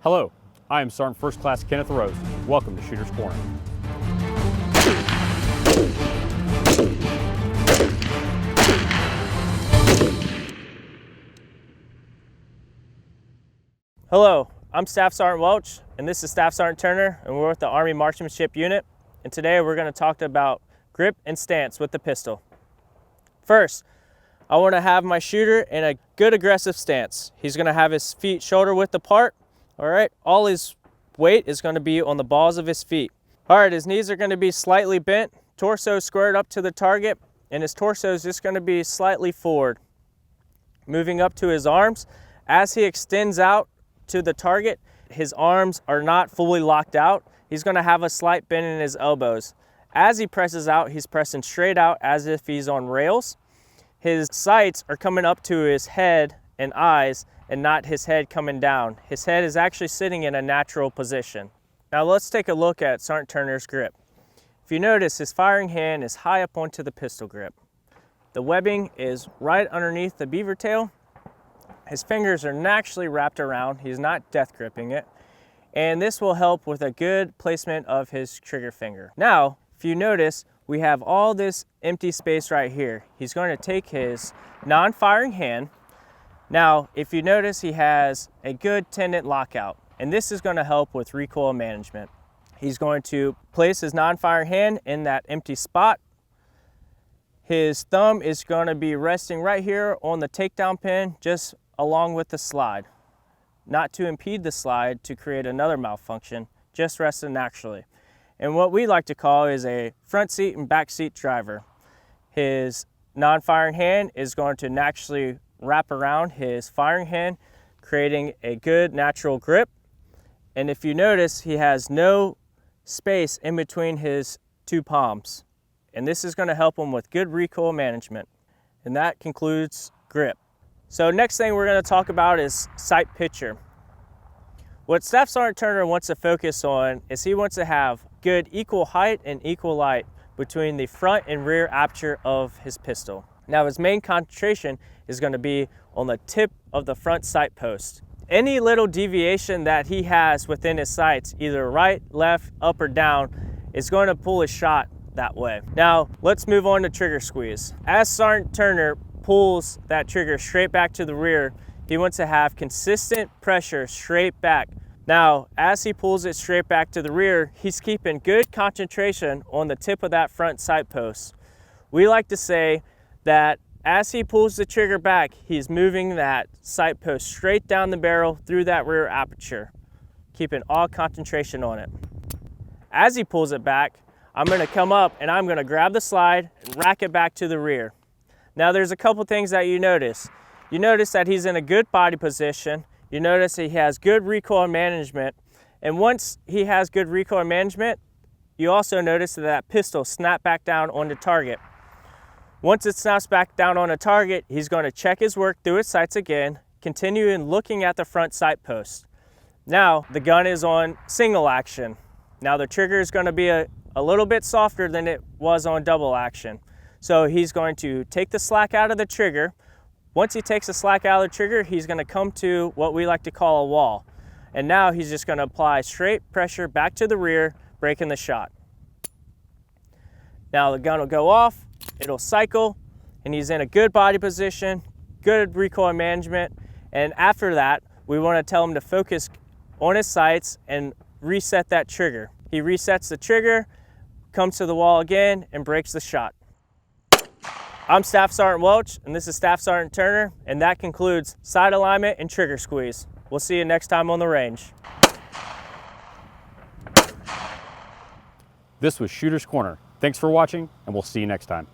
Hello, I am Sergeant First Class Kenneth Rose. Welcome to Shooter's Corner. Hello, I'm Staff Sgt. Welch, and this is Staff Sgt. Turner, and we're with the Army Marksmanship Unit. And today we're going to talk about grip and stance with the pistol. First, I want to have my shooter in a good aggressive stance. He's going to have his feet shoulder width apart. All right, all his weight is going to be on the balls of his feet. All right, his knees are going to be slightly bent, torso squared up to the target, and his torso is just going to be slightly forward. Moving up to his arms, as he extends out to the target, his arms are not fully locked out. He's going to have a slight bend in his elbows. As he presses out, he's pressing straight out as if he's on rails. His sights are coming up to his head and eyes and not his head coming down. His head is actually sitting in a natural position. Now let's take a look at Sergeant Turner's grip. If you notice, his firing hand is high up onto the pistol grip. The webbing is right underneath the beaver tail. His fingers are naturally wrapped around. He's not death gripping it. And this will help with a good placement of his trigger finger. Now, if you notice, we have all this empty space right here. He's going to take his non-firing hand. Now, if you notice, he has a good tendon lockout, and this is going to help with recoil management. He's going to place his non-firing hand in that empty spot. His thumb is going to be resting right here on the takedown pin, just along with the slide. Not to impede the slide to create another malfunction, just resting naturally. And what we like to call is a front seat and back seat driver. His non-firing hand is going to naturally wrap around his firing hand, creating a good natural grip. And if you notice, he has no space in between his two palms. And this is going to help him with good recoil management. And that concludes grip. So next thing we're going to talk about is sight picture. What Staff Sgt. Turner wants to focus on is he wants to have good equal height and equal light between the front and rear aperture of his pistol. Now his main concentration is going to be on the tip of the front sight post. Any little deviation that he has within his sights, either right, left, up, or down, is going to pull his shot that way. Now let's move on to trigger squeeze. As Sergeant Turner pulls that trigger straight back to the rear, he wants to have consistent pressure straight back. Now, as he pulls it straight back to the rear, he's keeping good concentration on the tip of that front sight post. We like to say that as he pulls the trigger back, he's moving that sight post straight down the barrel through that rear aperture, keeping all concentration on it. As he pulls it back, I'm going to come up and I'm going to grab the slide and rack it back to the rear. Now there's a couple things that you notice. You notice that he's in a good body position. You notice he has good recoil management. And once he has good recoil management, you also notice that that pistol snaps back down on the target. Once it snaps back down on a target, he's going to check his work through his sights again, continuing looking at the front sight post. Now the gun is on single action. Now the trigger is going to be a little bit softer than it was on double action. So he's going to take the slack out of the trigger. Once he takes the slack out of the trigger, he's going to come to what we like to call a wall. And now he's just going to apply straight pressure back to the rear, breaking the shot. Now the gun will go off, it'll cycle, and he's in a good body position, good recoil management. And after that, we want to tell him to focus on his sights and reset that trigger. He resets the trigger, comes to the wall again, and breaks the shot. I'm Staff Sgt. Welch, and this is Staff Sgt. Turner, and that concludes sight alignment and trigger squeeze. We'll see you next time on the range. This was Shooter's Corner. Thanks for watching, and we'll see you next time.